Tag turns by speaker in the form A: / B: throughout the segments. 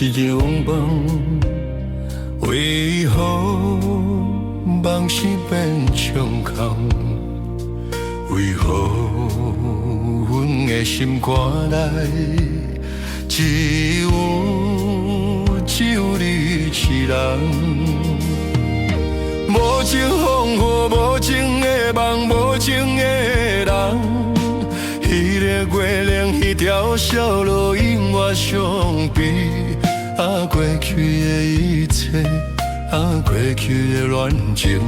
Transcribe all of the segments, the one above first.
A: 一个梦，为何梦是变伤空？为何阮的心肝内只有你一人？无情风雨，无情的梦，无情的人。迄个月亮，迄条小路，永远相比。过去的一切，过去的恋情，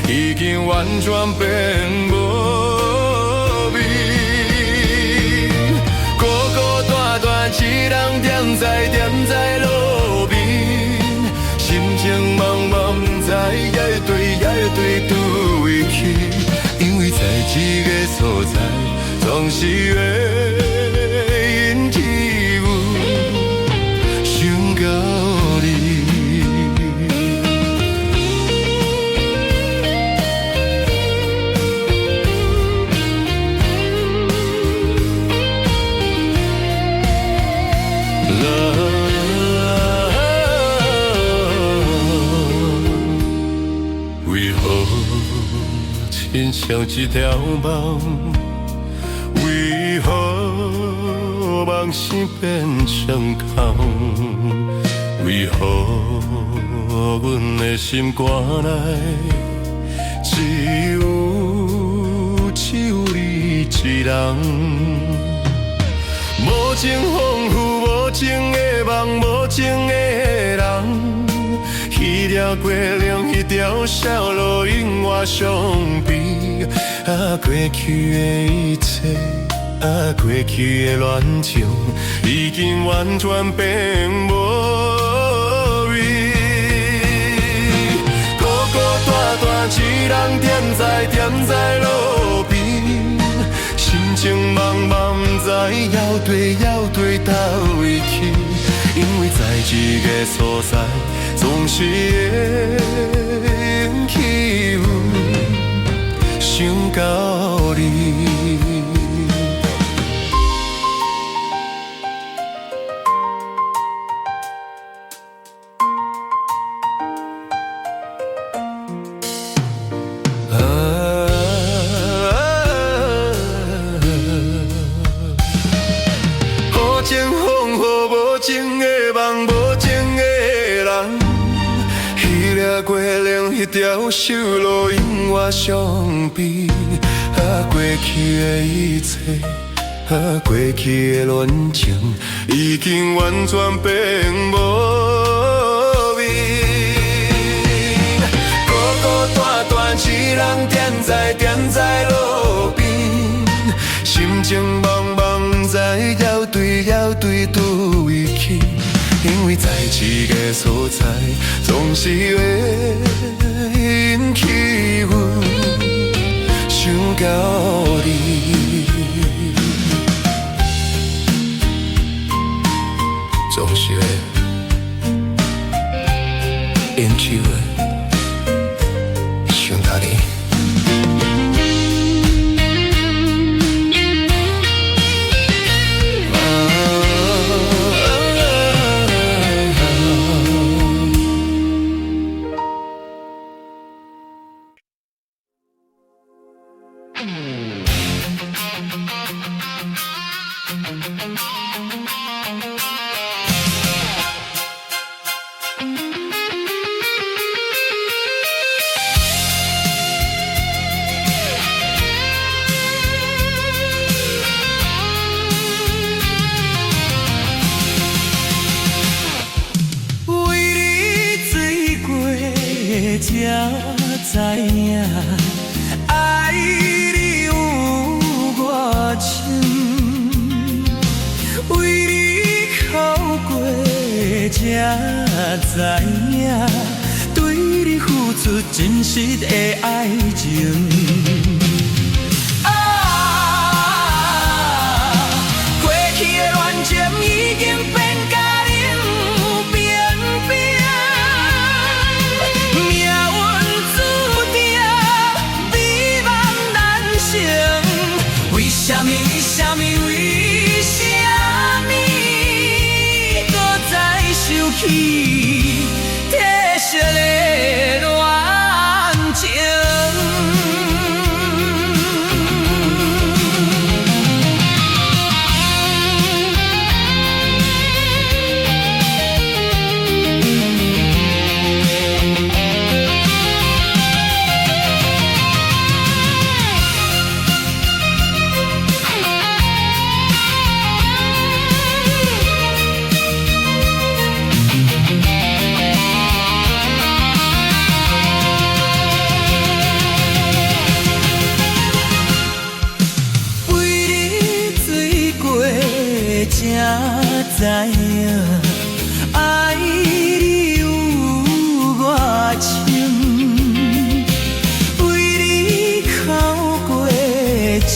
A: 已经完全变无味。孤孤单单一人踮在路边，心情茫茫，不知要对倒位去。因为在这个所在，总是会引起有想到你。为何亲像一条梦？为何梦是变成空？为何阮的心肝内只有你一人？无情风雨，无情的梦，无情的人。迄条月亮，迄条小路，永远相比。过去的一切，过去的恋情，已经完全变无味。孤孤单单一人踮在路边，心情茫茫，不知要对倒位去。因为在这个所在，总是会引起有想到你。无情风雨，无情的梦，无情的人。迄个月亮，迄条小路，永远相比。过去的一切，过去的恋情，已经完全变无味。孤孤单单一人踮在路边，心情茫茫，不知要对倒位去。因为在这个所在，总是会引起有想到你，总是会引起有想到你。才知影爱你有偌深，为你哭过才知影，对你付出真实的爱情。过去的恋情已经变甲冷冰冰。为什么？搁再想？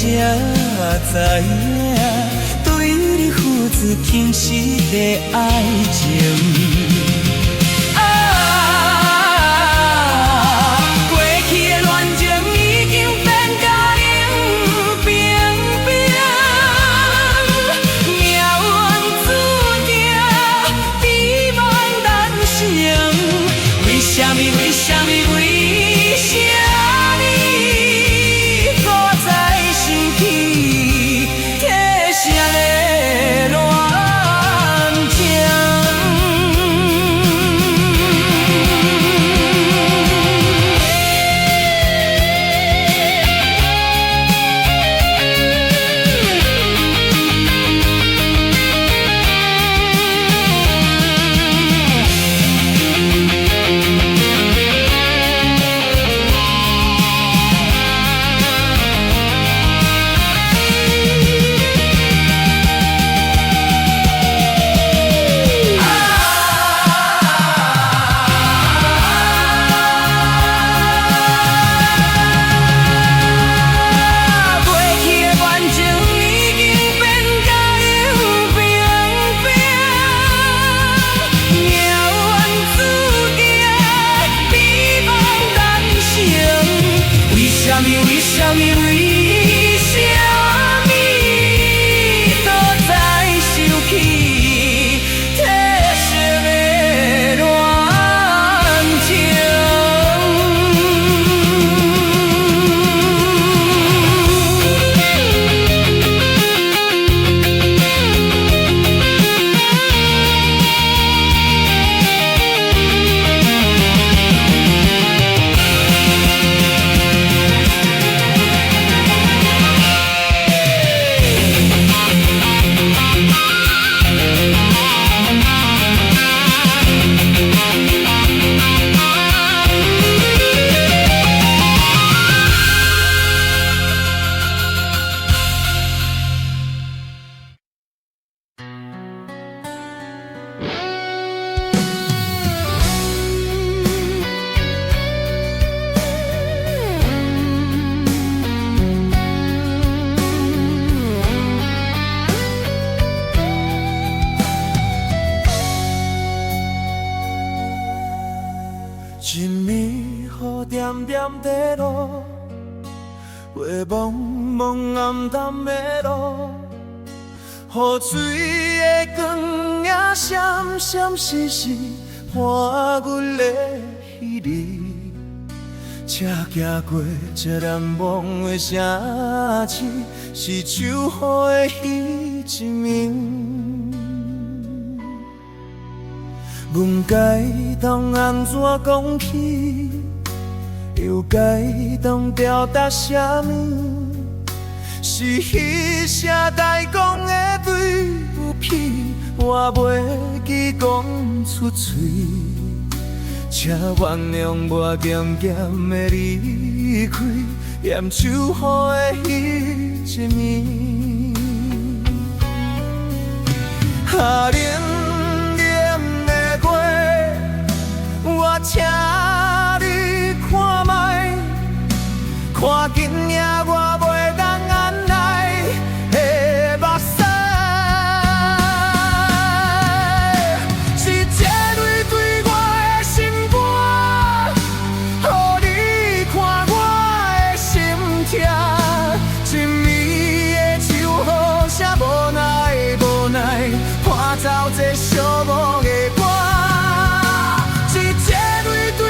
B: 知影，对你付出轻视的爱情。过去的恋情已经变甲冷冰冰，命运注定美梦难成。为什么？为什么？为什么？搁再想起褪色的恋情？为什么？为什么？搁再想起褪色的恋情？一暝雨点点地落，月蒙蒙暗淡的路，雨水的光影闪闪烁烁，伴阮的彼日。车行过这难忘的城市，是秋雨的彼一暝。阮该当安怎讲起，又该当表达啥物？是彼声代讲的对不起，我袂记讲出嘴。请原谅我渐渐的离开，嫌秋雨的彼一暝。冷冷的月，我请你看卖，看紧领我袂当按耐的目屎。是这泪对我的心肝，予你看我的心痛。一暝的秋雨，啥无奈无奈，伴奏这寂寞的歌。是这泪对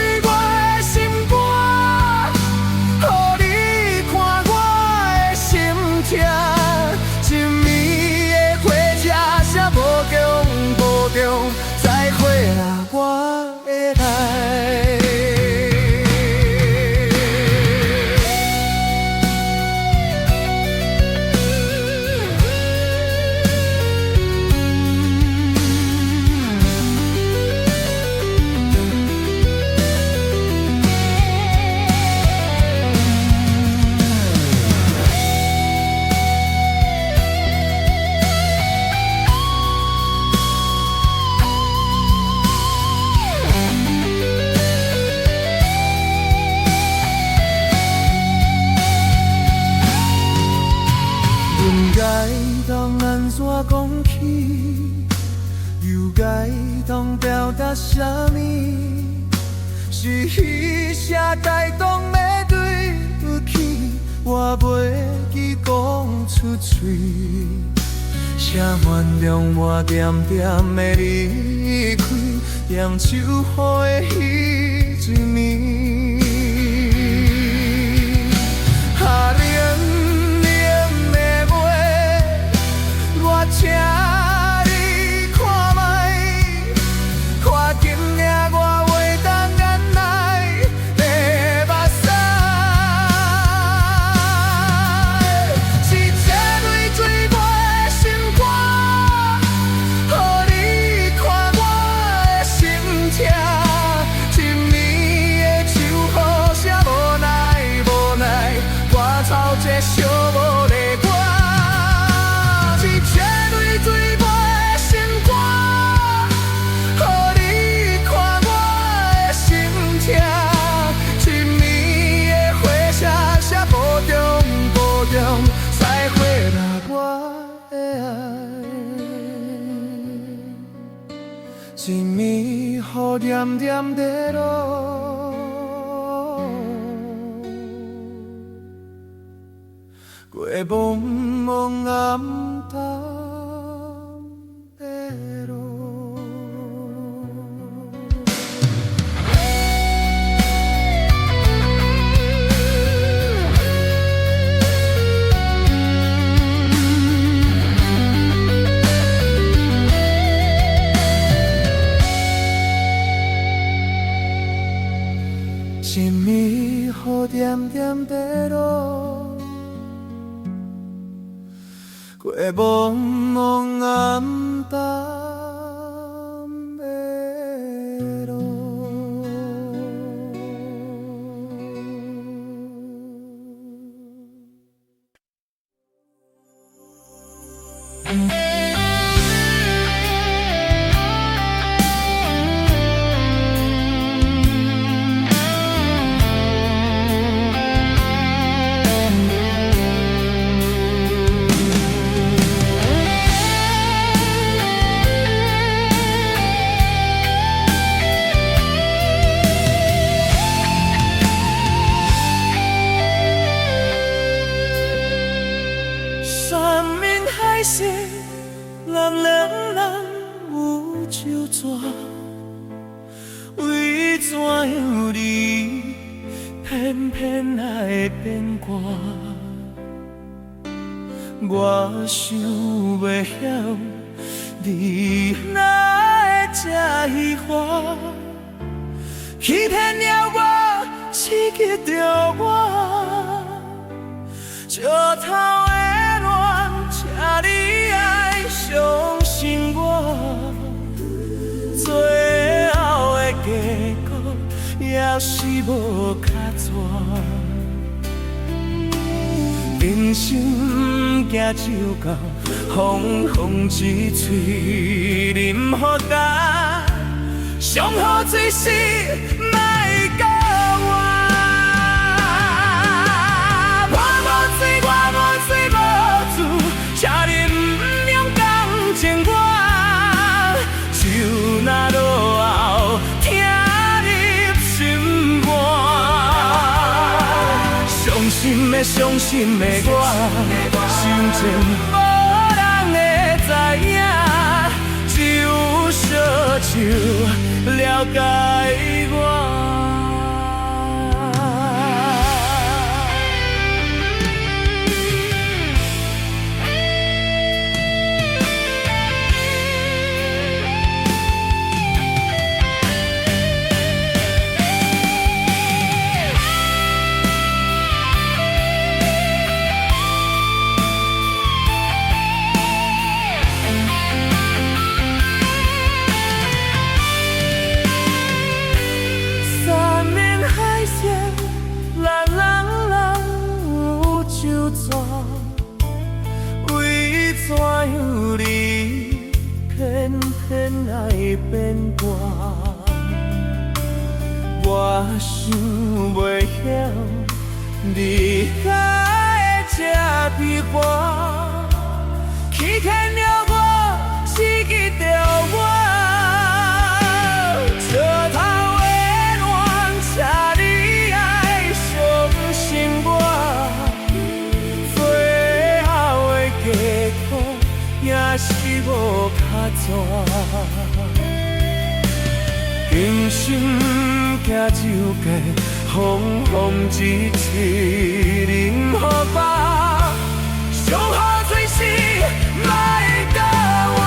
B: 啥物？是彼些台东的对不起，我袂记讲出嘴。谁原谅我点点的离开，点手雨的彼一暝。啊，冷冷的月，我请你看卖，看今夜我袂当忍耐的目屎，是这泪水我的心肝，予你看我的心痛。一暝的秋雨谁无奈无奈，我操这寂寞的我，是这泪水我的心肝，予你看我的心痛。一暝的花谢谢无中无中，再回来我的爱。一暝雨点点地落，月蒙蒙暗淡地落。一暝雨点点地落，月蒙蒙暗淡地落。山明海誓，人人人有酒泉，为怎样你偏偏爱变卦？我想袂晓，你哪会这虚华？欺骗了我，刺激着我，石头的恋，请你爱相信我，最后的结果也是无较绝。人生不行就到风风一吹，任何干上好最是莫教我。我无罪，我无罪无主，请你不用同情我，就那落后听入心肝。伤心的伤心的我，心情无人会知影，只有烧酒了解我。怎样你偏偏爱变卦？我想袂晓，你哪会这悲欢？欺骗了我，刺激着我，心行就该风风一起淋予吧，上好做事莫甲我。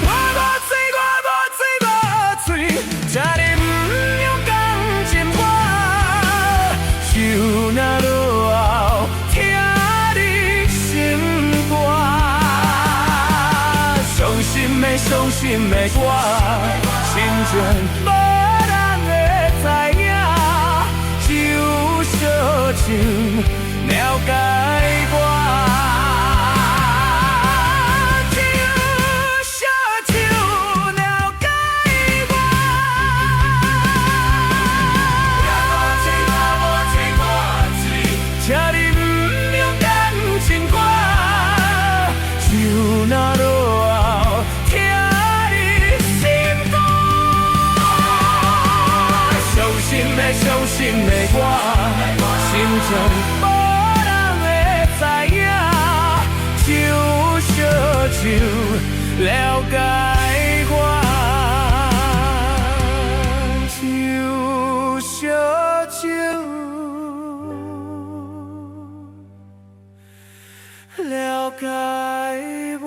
B: 我无嘴，我无嘴，无嘴，这哩不用讲真话，就那落后听你心歌。伤心的，伤心的我，心情无人会知影，只有小酒了解我。只有小酒了解我。这哩不用讲情歌，就那落后听你心歌。伤心的，伤心的我，心情无人会知影，只有小酒了解我。只有小酒了解我。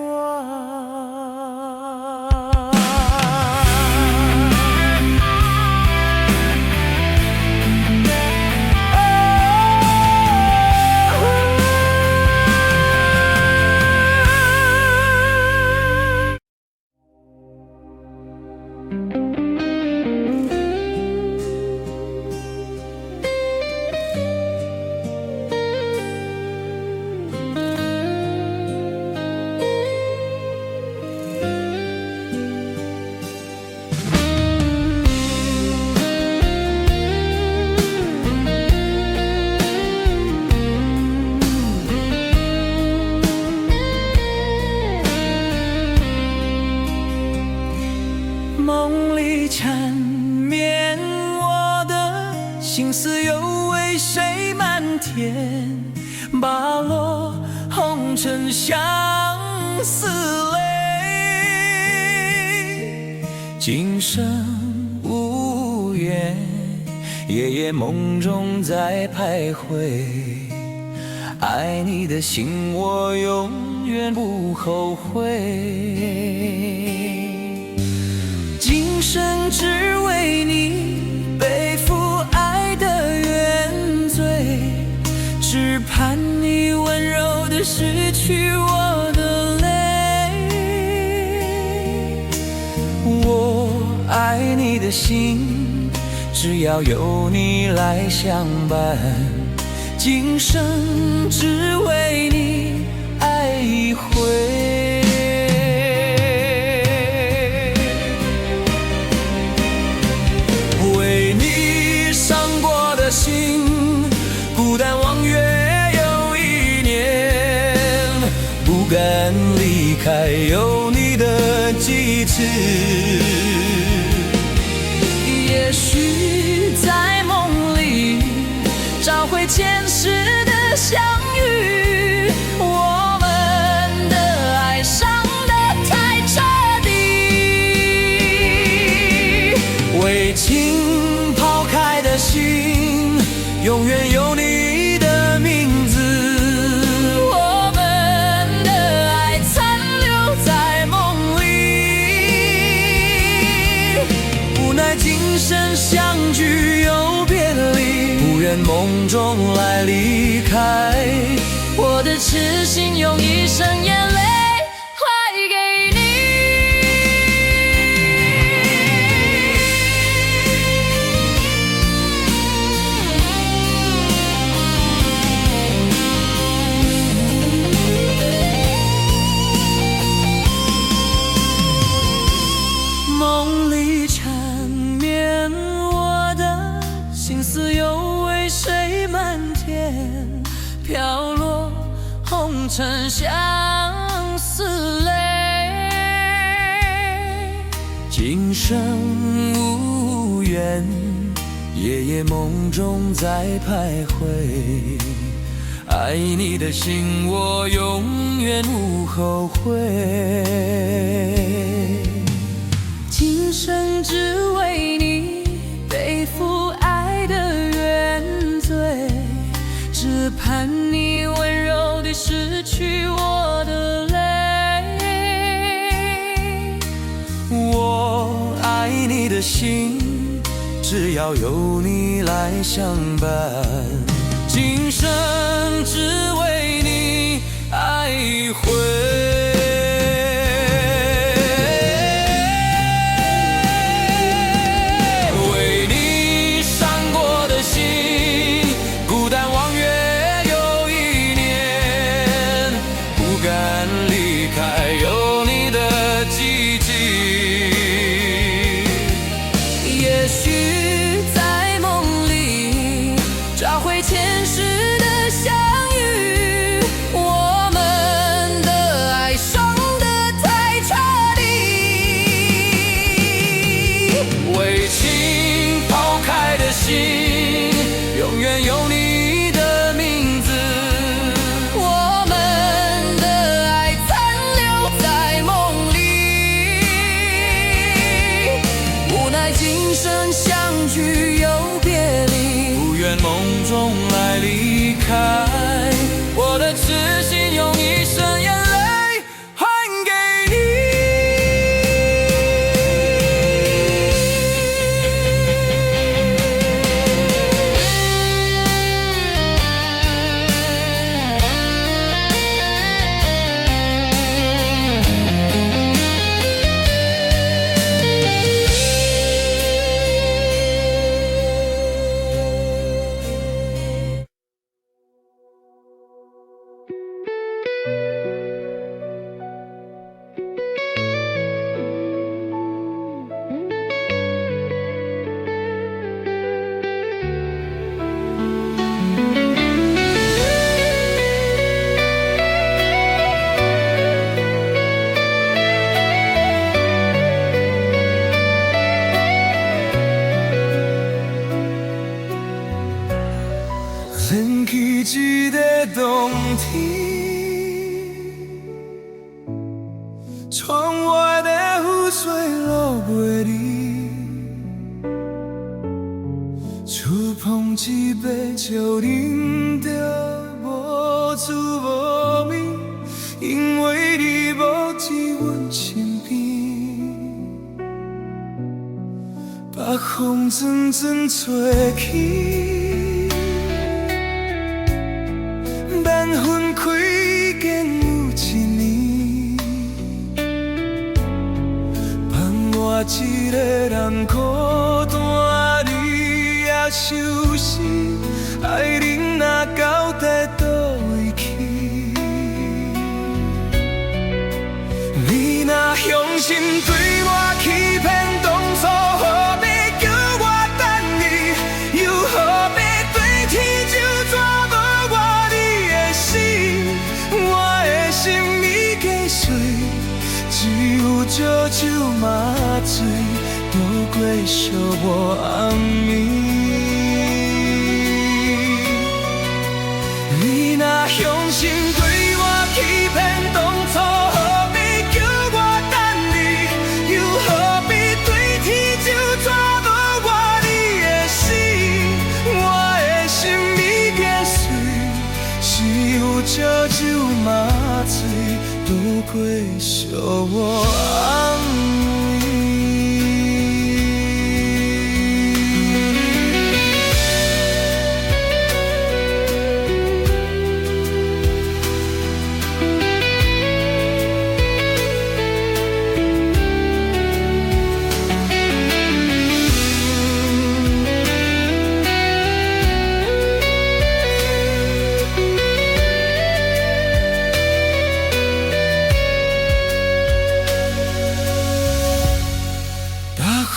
B: 梦里缠绵，我的心思又为谁漫天？把落红尘相思泪，今生无缘，夜夜梦中在徘徊。爱你的心，我永远不后悔。今生只为你背负爱的原罪，只盼你温柔地拭去我的泪。我爱你的心，只要有你来相伴，今生只为你爱一回。心孤单望月又一年，不敢离开有你的几次。也许在梦里找回前世的相遇，我们的爱伤得太彻底。为情抛开的心，永远有你的名字，我们的爱残留在梦里。无奈今生相聚又别离，不愿梦中来离开。我的痴心用一生眼泪还给你。梦里缠绵，我的心思又为谁漫天？飘落红尘相思泪，今生无缘，夜夜梦中在徘徊。爱你的心，我永远无后悔。今
C: 今生只为你背负爱的原罪，只盼你温柔地拭去我的泪。
B: 我爱你的心，只要有你来相伴，今生只为你爱一回。为你伤过的心，孤单望月又一年，不敢离开有你的寂静。
C: 也许在梦里找回前世的相遇，我们的爱伤得太彻底。
B: 为情抛开的心，永远有你的名字。
C: 我们的爱残留在梦里，无奈今生相聚又别离，
B: 不愿梦中来离开。我的痴心用一生眼泪还给连起一个冬天，窗外的雨水落袂离，触碰一杯就饮着无滋无味，因为你无在阮身边，北风阵阵吹起，缘分开竟有一年，放我一个人孤单，你也受伤，爱人若到底倒位去？你若相信对我欺骗，当初何必叫我等你，又何必对天就抓无我你的心？我的心已加碎，只有烧酒麻醉，度过寂寞暗暝。你若相信对我欺骗，当初何必叫我等你，又何必对天就抓无我你的心？我的心已经碎，只有烧酒麻醉，度过寂寞暗暝。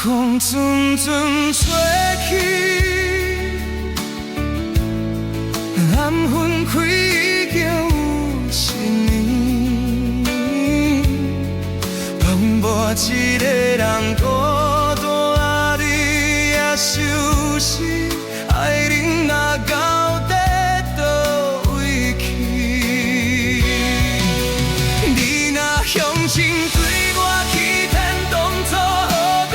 B: 风阵阵吹起，暗昏开已经有一年，放我一个人孤单，你也受伤，爱人若到底倒位去？你若相信对我欺骗，当初何必？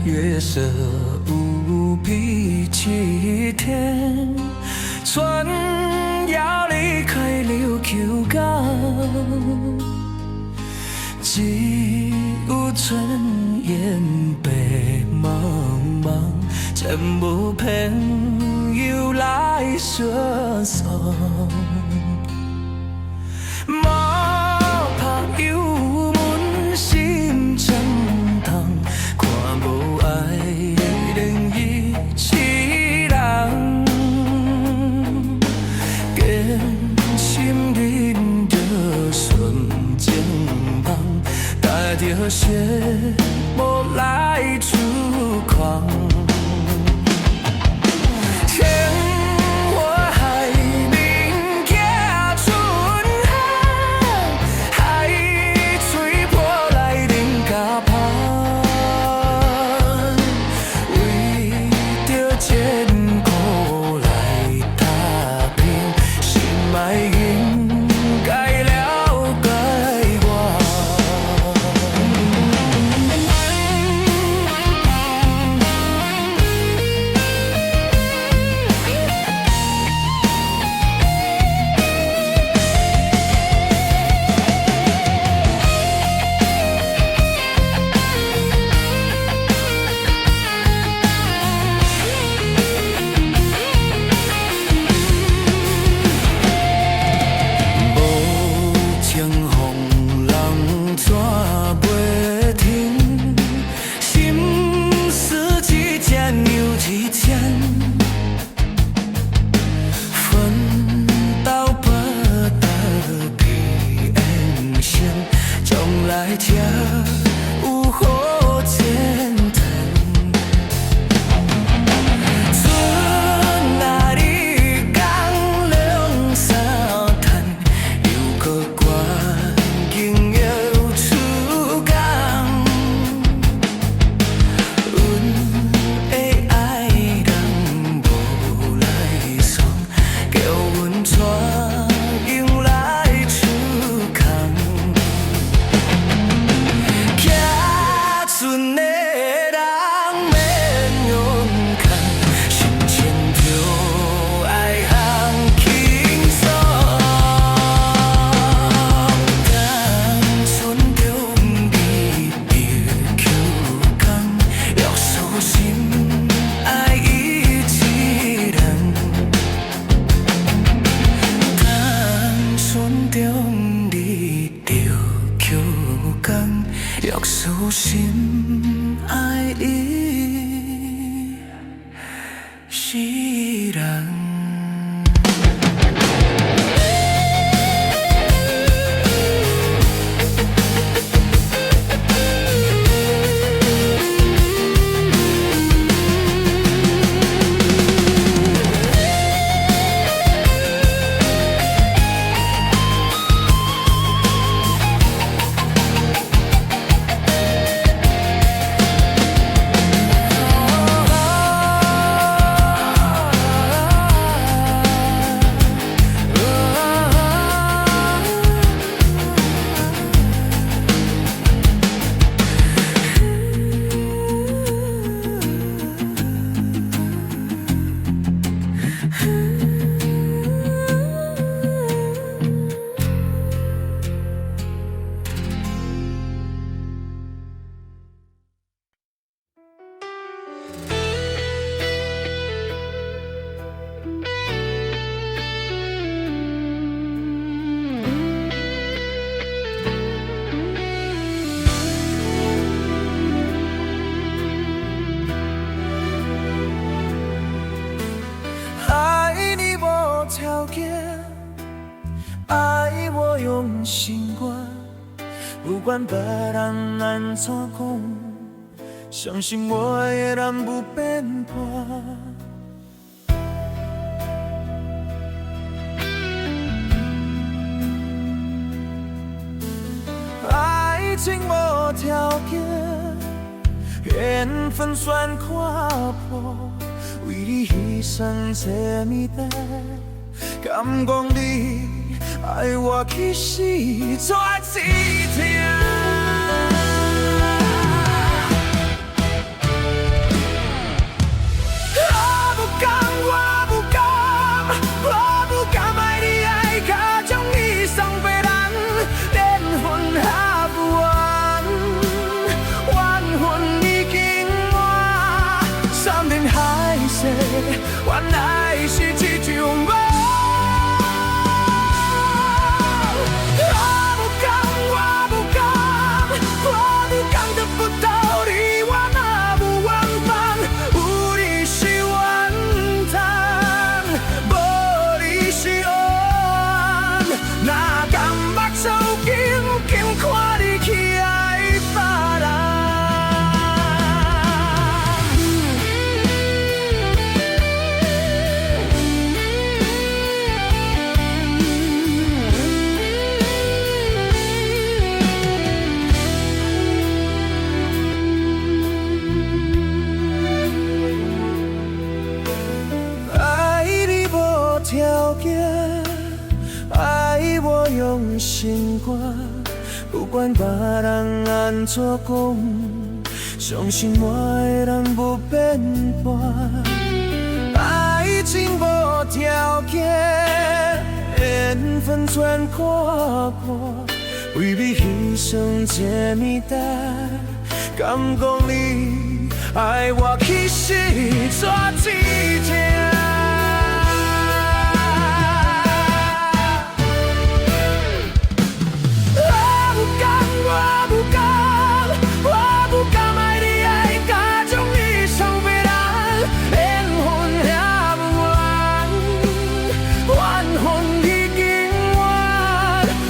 B: 月色无比凄甜，春要离开了秋港，只有春烟白茫茫，渐无朋友来相送。莫怕幽闷心chẳng痛，看无爱恋伊痴人，坚心忍着顺境梦，带着羡慕来出狂。心爱伊是人。爱我用心关，不管别人安怎讲，相信我会咱不变盘。爱情无条件，缘分算看破，为你牺牲这么多，敢讲你？爱我其实绝痴情，原来是一场梦。我不敢，我不敢，我不敢得不到你，我若无缘分，有你是缘分，无你是黑暗，哪敢目睭紧紧看你去爱别人。条件，爱我用心肝，不管别人安怎讲，相信我的人不变盘。爱情无条件，缘分全看看，为你牺牲这么大，敢讲你爱我其实绝志听。我不敢，我不敢爱你爱甲将你送别人，缘分也无完，缘分已经完，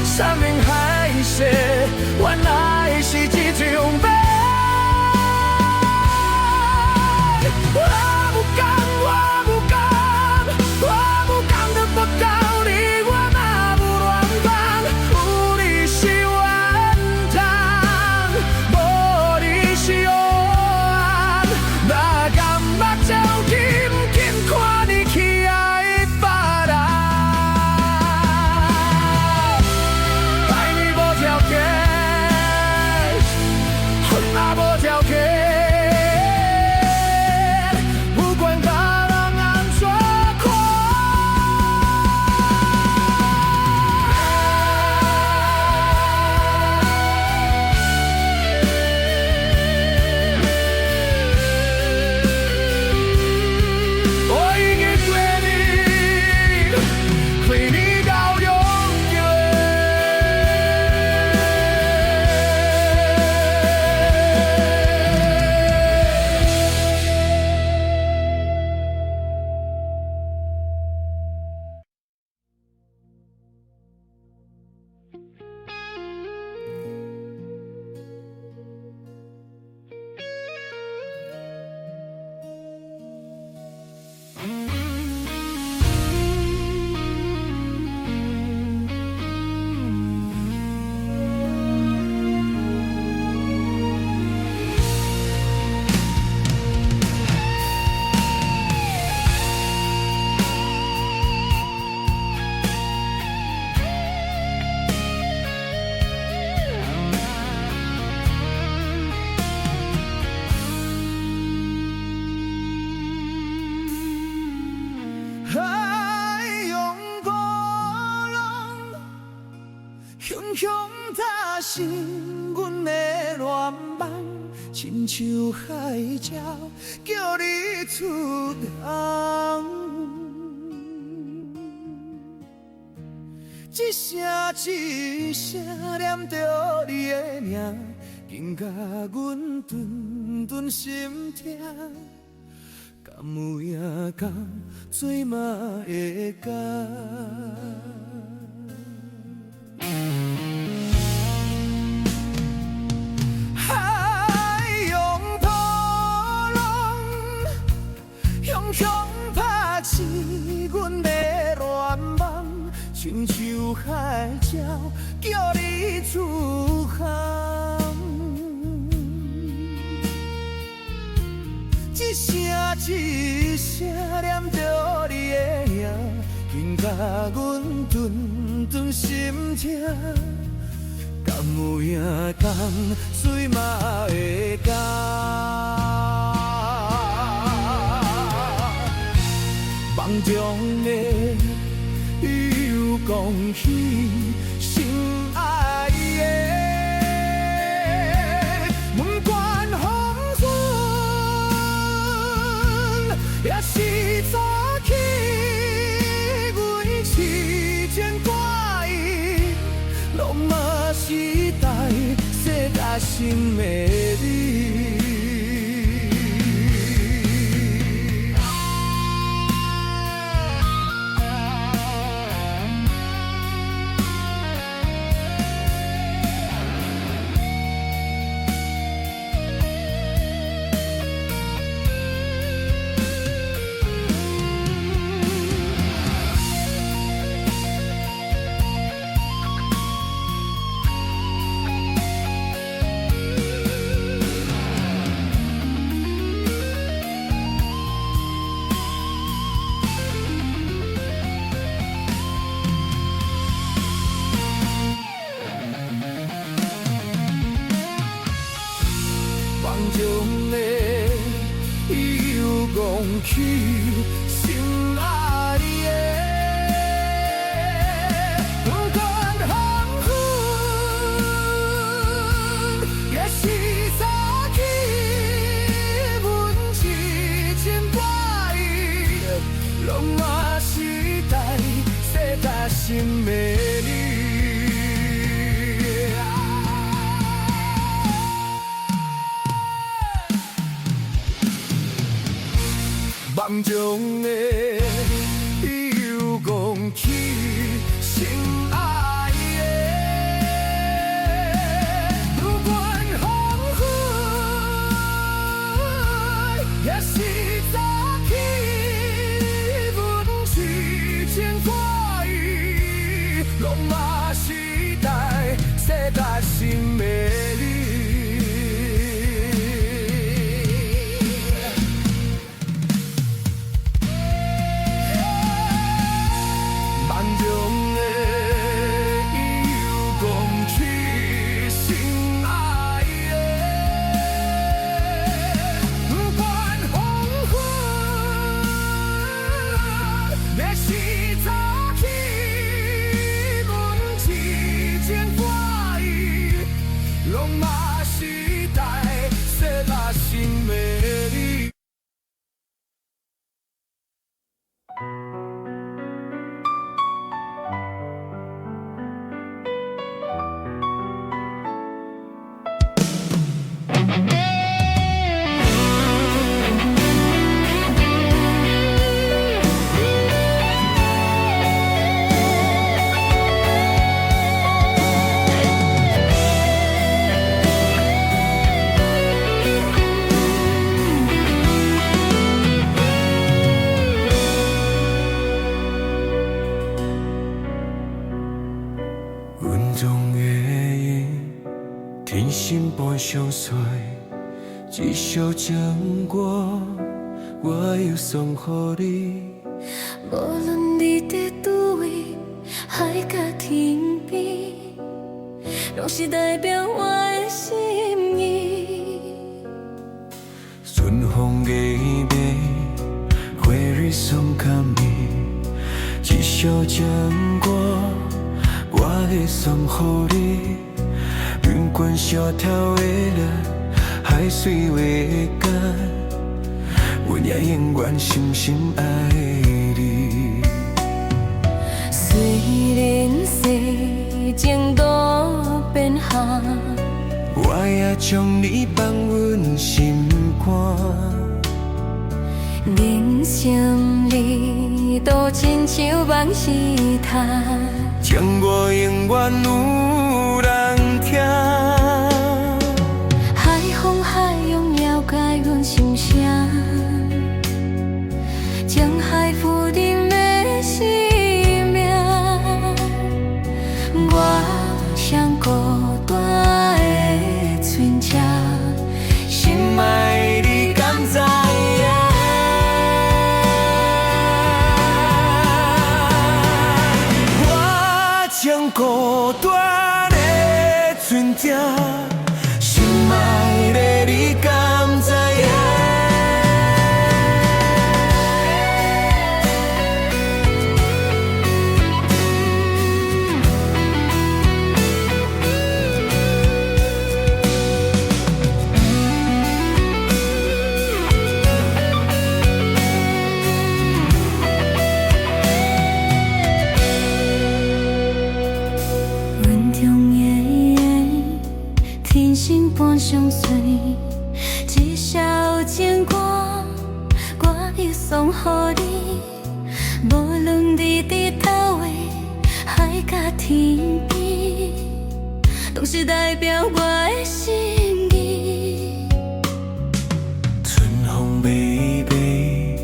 B: 山盟海誓，原来是一场梦。我不敢，我不敢，我不敢得不到你，我若无缘分，有你是缘分，无你是黑暗，哪敢目睭紧紧看你去爱别人。爱你无条件，恨也无条件。雄雄踏实，阮的恋梦，亲像海鸟叫你出航。一声一声念着你的名，紧甲阮顿顿心痛。敢有影敢做嘛会甘？海洋波浪，雄雄拍起阮的恋梦，亲像海鸟叫你出航。一声一声念着你的名，紧甲阮顿顿心痛。敢有影敢水嘛会干？梦中的又讲起心爱的，不管风霜也是。梦中的伊又讲起心爱的，不管黄昏，也是早起，阮痴情挂意，拢嘛是代世界心的你。梦中的伊又讲起心爱的，不管黄昏，也是早起，阮痴情挂意，拢嘛是代世界心的你。天心般相随，一宿情歌，我又送予你。
C: 无论你伫叨位，海角天边，拢是代表我的心意。
B: 春风夜夜，花蕊送给你，一宿情歌，我会送予你。云关小条的了，海水为干，阮也永远深深爱你。
C: 虽然世情多变化，
B: 我也将你放阮心肝。
C: 人生里都亲像梦时他，
B: 情歌永远有人听。
C: 海风海涌了解阮心声，将海浮沉的生命，我像孤单的船只，心爱你敢知影？
B: 我像孤单的船只，心爱的你敢知影？
C: 阮中的天心般相随，一首情歌，我又送予你。无论你伫叨位，海角天边，拢是代表我的心意。
B: 春风微微，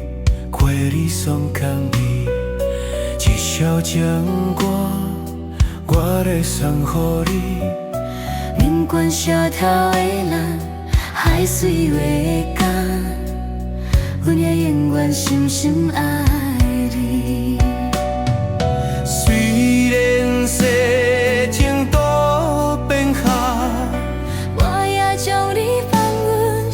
B: 花蕊送给你，一首情歌，我来送予你。
C: 云关小条的蓝，海水为干，阮也永远深深爱你。
B: 虽然世情多变化，
C: 我也将你放阮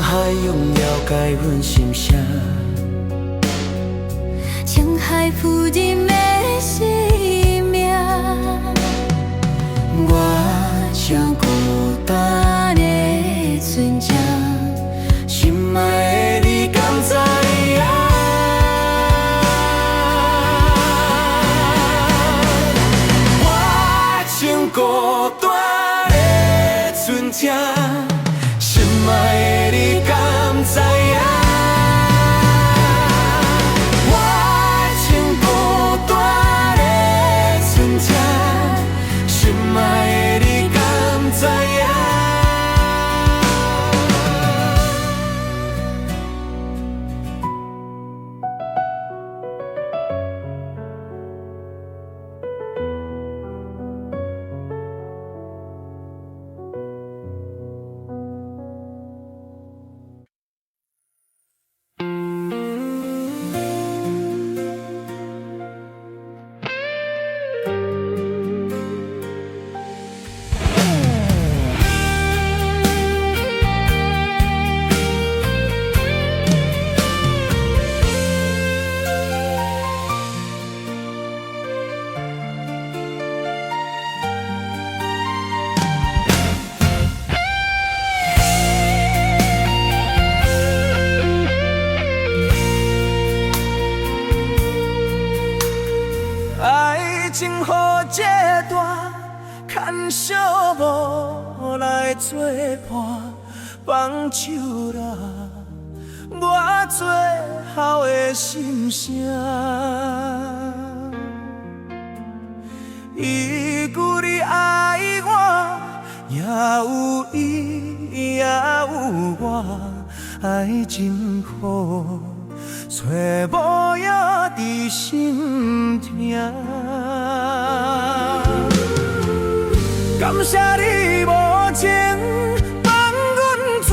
B: 海拥了解阮心声，
C: 情海浮沉的生命，
B: 我像孤单的船只，心爱的你敢知影？我像孤单的船只，心爱的你敢知影？我像孤单的船只，心爱的你敢知影？爱情好这段，牵小无来作伴，放手啦，我最后的心声。伊句你爱我，也有伊，也有我，爱真好。找无影伫心痛，感谢你无情，放阮自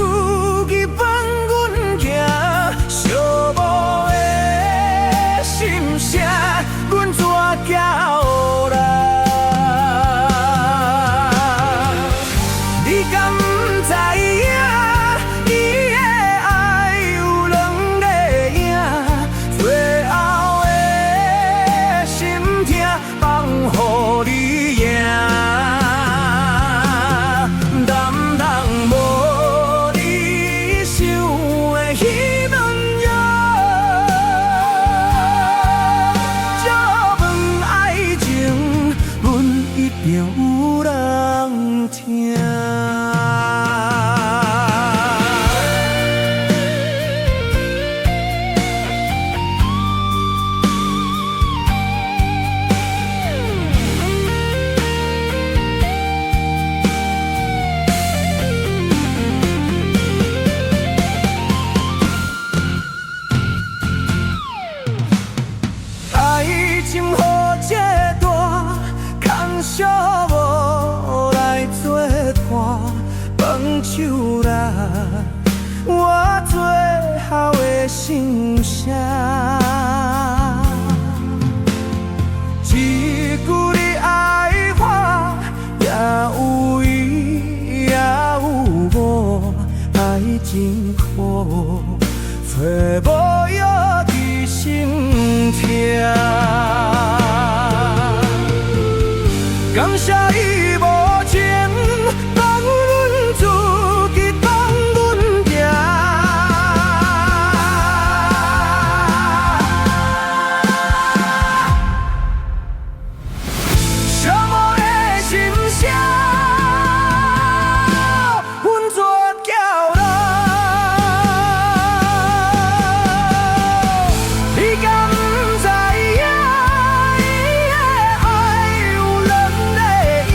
B: 己，放阮行，寂寞的心声，阮怎交代？你敢知影？有人听。爱情好这段，空寂无来作伴，放手啦，我最后的心声。一句你爱我，也有伊，也有我，爱真好，找无药伫心痛。感谢伊无情，放阮自己，放阮行。寂寞的心声，阮怎交代？你敢知影？伊的爱有人在影，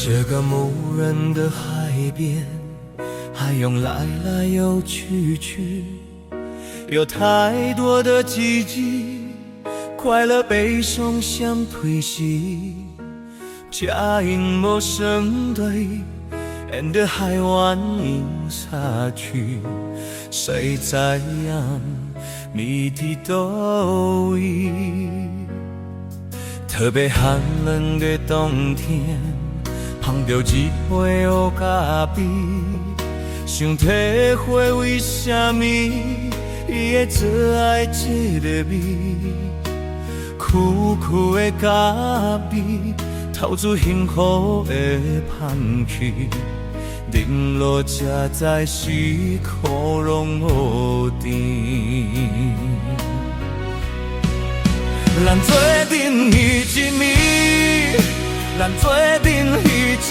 B: 这个无人的海边，海涌来来又去去，有太多的季节，快乐悲伤相推洗，只因无相对，沿着海湾游下去，谁知影你伫倒位？特别寒冷的冬天，碰到一杯乌咖啡，想体会为什么伊会做爱这个味，苦苦的咖啡，透出幸福的香气，饮落才知是苦拢无甜。咱做阵彼一暝，咱做阵彼一暝，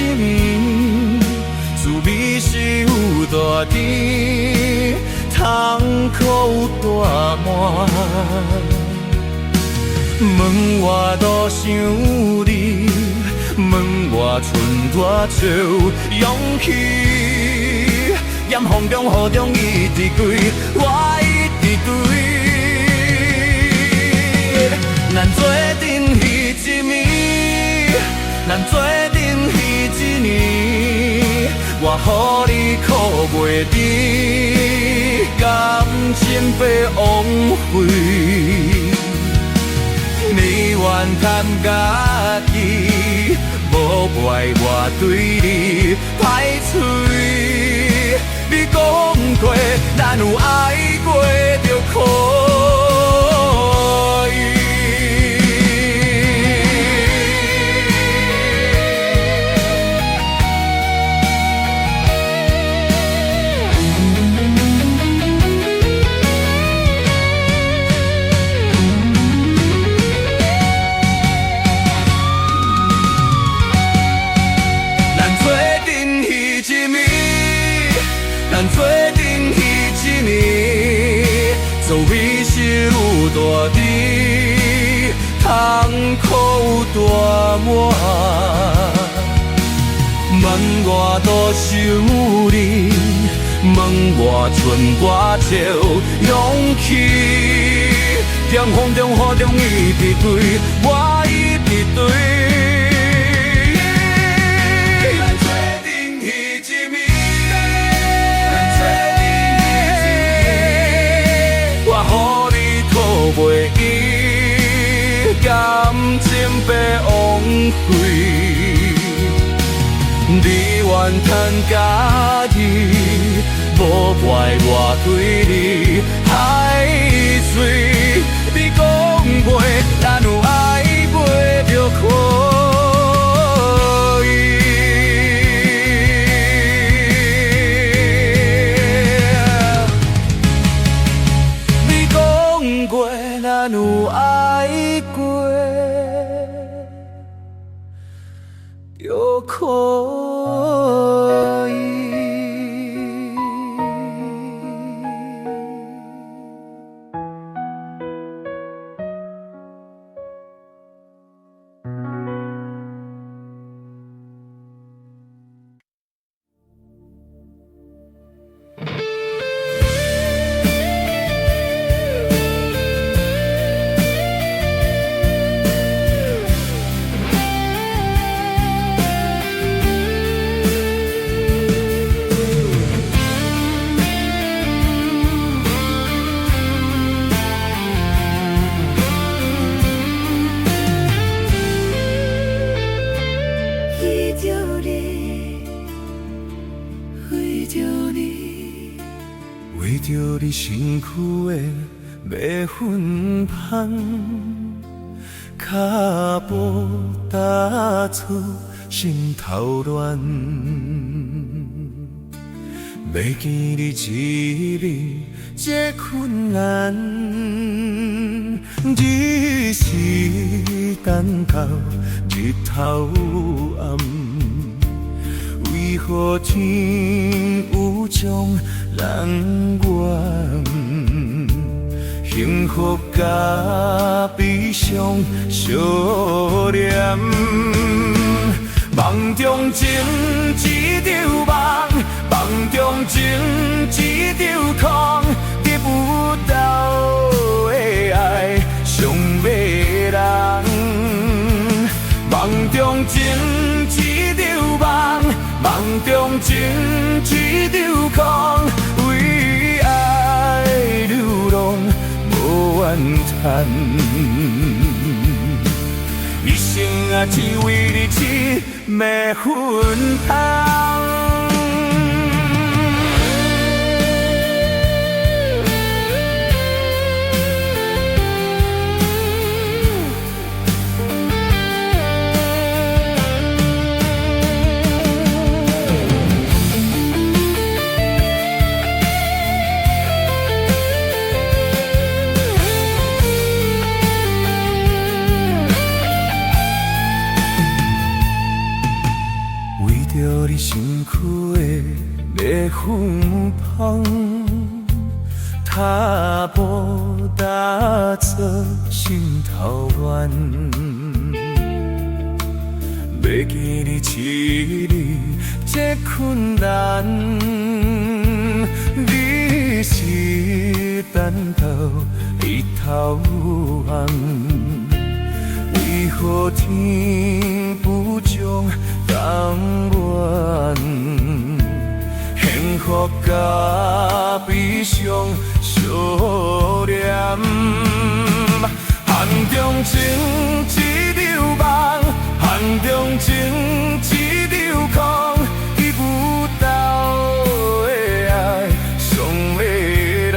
B: 滋味是有大甜，痛苦有大满。门外都想你，门外剩多少勇气？严风中雨中一直归，我一直归。咱做阵彼一暝，咱做阵彼一年，我予你苦袂甜，感情被枉费。你怨叹家己，无怪我对你歹嘴。你讲过，咱有爱过就可以。咱做阵彼一暝，滋味是有大甜，痛苦有大满。门外都想你，门外剩多少勇气？在风中雨中一直对，我一直对。袂记，感情被枉费。你怨叹家己，无怪我对你歹水。你讲过，咱有爱过就可以。你讲过。咱有爱过，就可以。为着你身躯的每分香，脚步踏出心头乱，要见你一日这困难，只是等到日头暗。为何天有种人怨？幸福甲悲伤相连，梦中情一场梦，梦中情一场空，得不到的爱上迷人。梦中情一场梦，梦中情一场空，为爱流浪无怨叹。一生啊，只为你一暝分香。着你身躯的烈芬芳，踏步踏出心头怨，要记你一日这困难，你是等到日头红，为何天不将甘愿，幸福甲悲伤相连。梦中情一场梦，梦中情一场空，得不到的爱上迷人。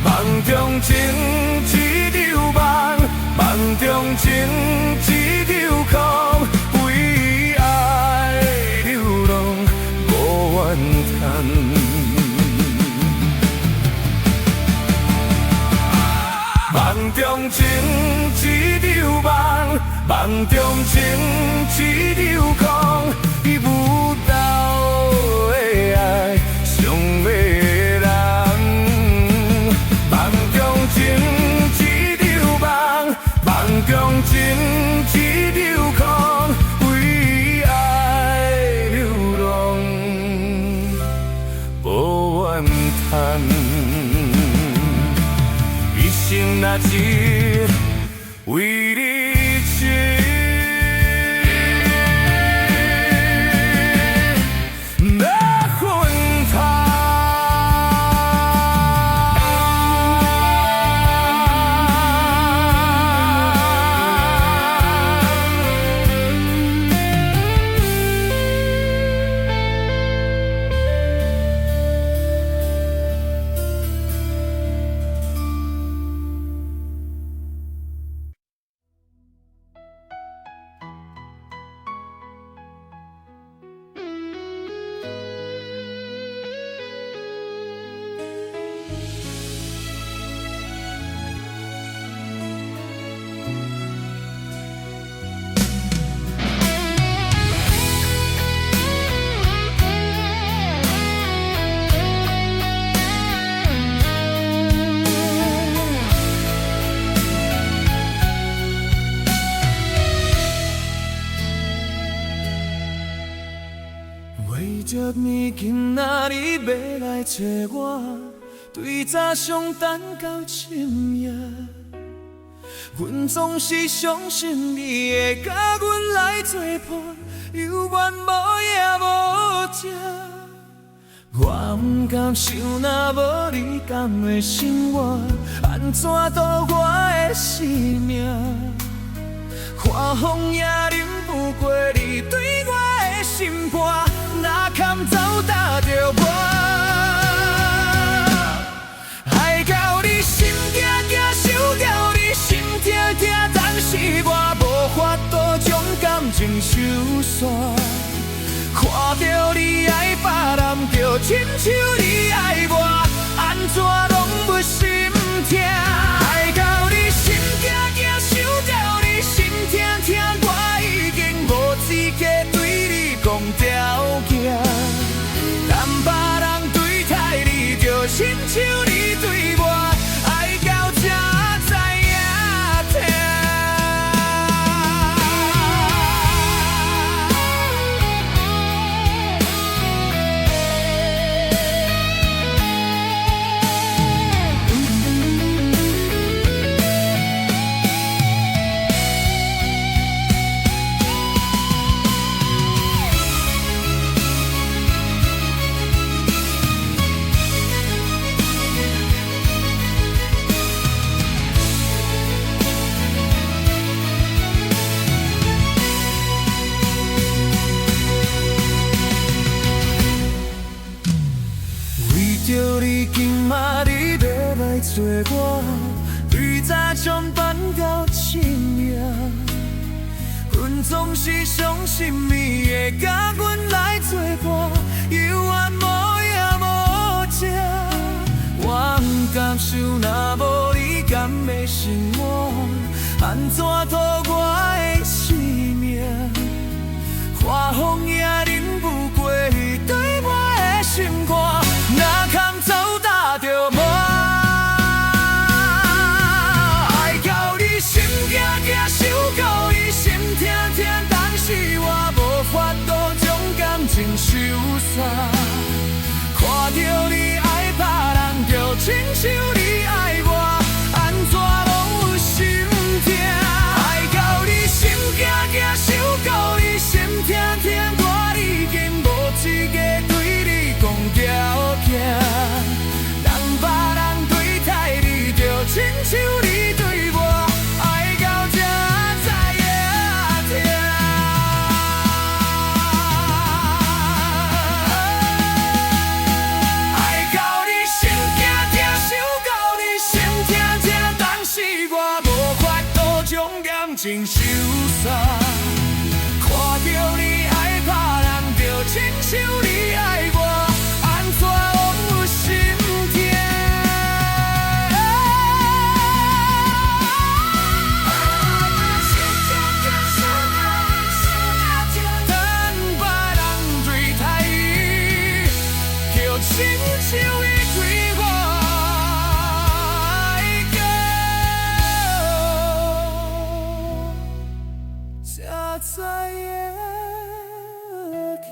B: 梦中情一场梦，梦中情一场空。梦中情一场梦，梦中情一场空，得不到的爱上迷人。梦中情一场梦，梦中情一场空，为爱流浪无怨叹。一生若只为你痴。为着你今仔日要来找我，对早上等到深夜，阮总是相信你会甲阮来作伴，犹原无夜无食。我不甘想，若无你甘的生活，安怎度我的生命？看风也忍不过你对我的心肝。哪堪走搭着我，爱到你心惊惊，想到你心痛痛，但是我无法度将感情收煞。看到你爱别人，就亲像你爱我，安怎拢不心痛？爱到你心惊惊，想到你心痛痛，我已经无资格对你讲条件。但别人对待你，就亲像你对我，爱到这才知影痛。到生命，阮总是相信伊会甲阮来作伴，犹原无影无迹。我不甘想，若无你甘的生活，安怎度我的生命？花风也忍不过对我的心肝，哪堪走踏着我？爱到你心惊惊，想到你心痛痛，但是我无法度将感情收煞。看到你爱别人，就亲像你爱我，安怎拢有心痛？爱到你心惊惊，想到你心痛痛，我已经无资格对你讲条件。人别人对待你，就亲像你对我，爱到这才会痛。爱到你心惊惊，想到你心痛痛，但是我无法度将感情收煞。看到你爱别人，就亲像你爱我，安怎拢有心痛？等别人对待伊，就亲像伊对我，才知影疼。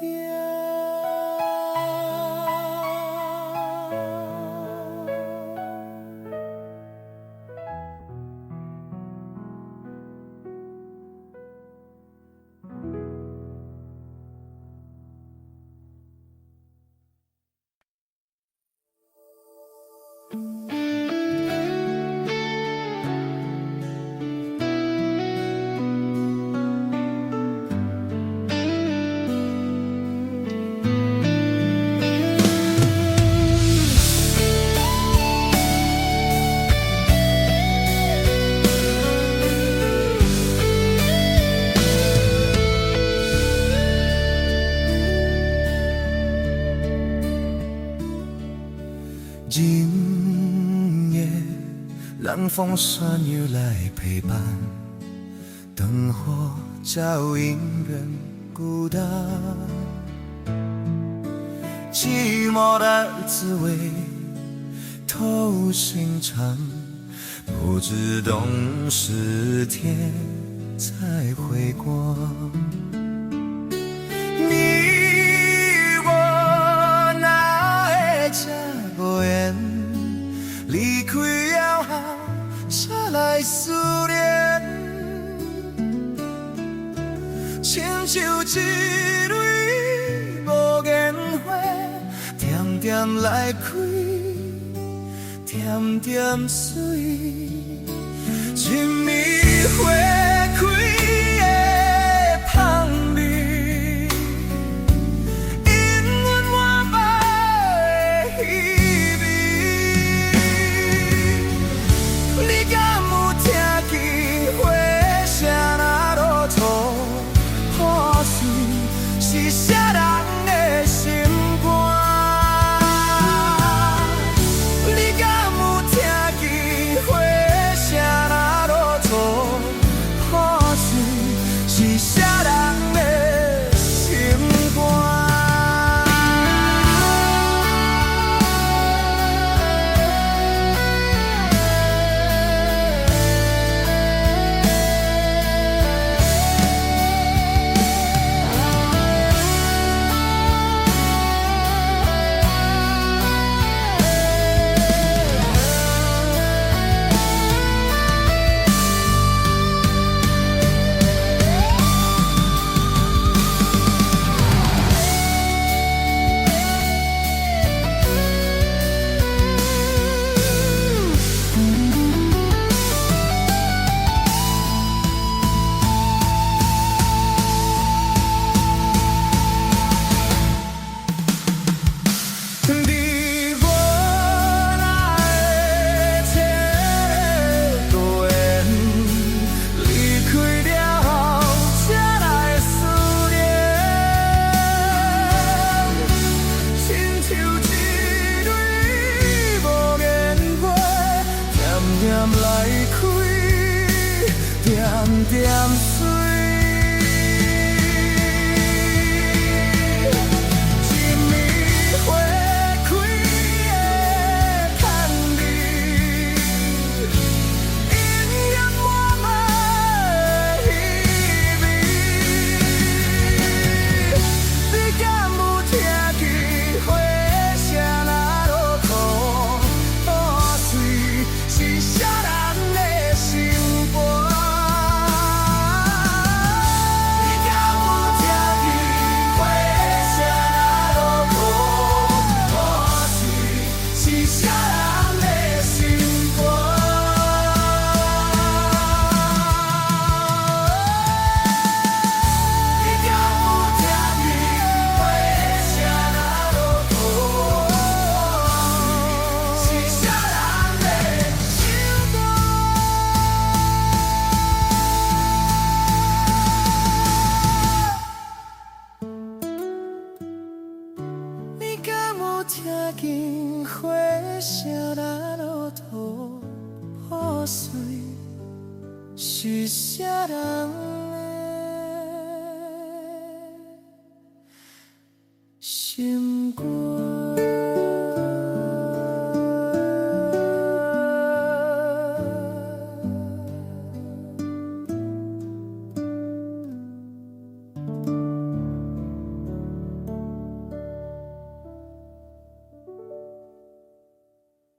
B: 今夜冷风伞又来陪伴，灯火照影人孤单，寂寞的滋味透心肠，不知冬10天才回光。你我哪会这无缘，离开了后才来思念，亲像一蕊无言花，点点来开，点点水，一暝花开的香味，引阮满腹的希望。你敢有听见花声若落土破碎，是啥人的心肝？你敢有听见花声若落土点水。一暝花开的牵你，阴阳满满的稀微。你敢有听见花声若落土破碎？是啥人的心肝？你敢有听见花声若落土破碎？是啥人的心肝？你敢有听见花声若落土破碎？是啥人的心肝？你敢有听见花声若落土破碎？是啥人的心肝？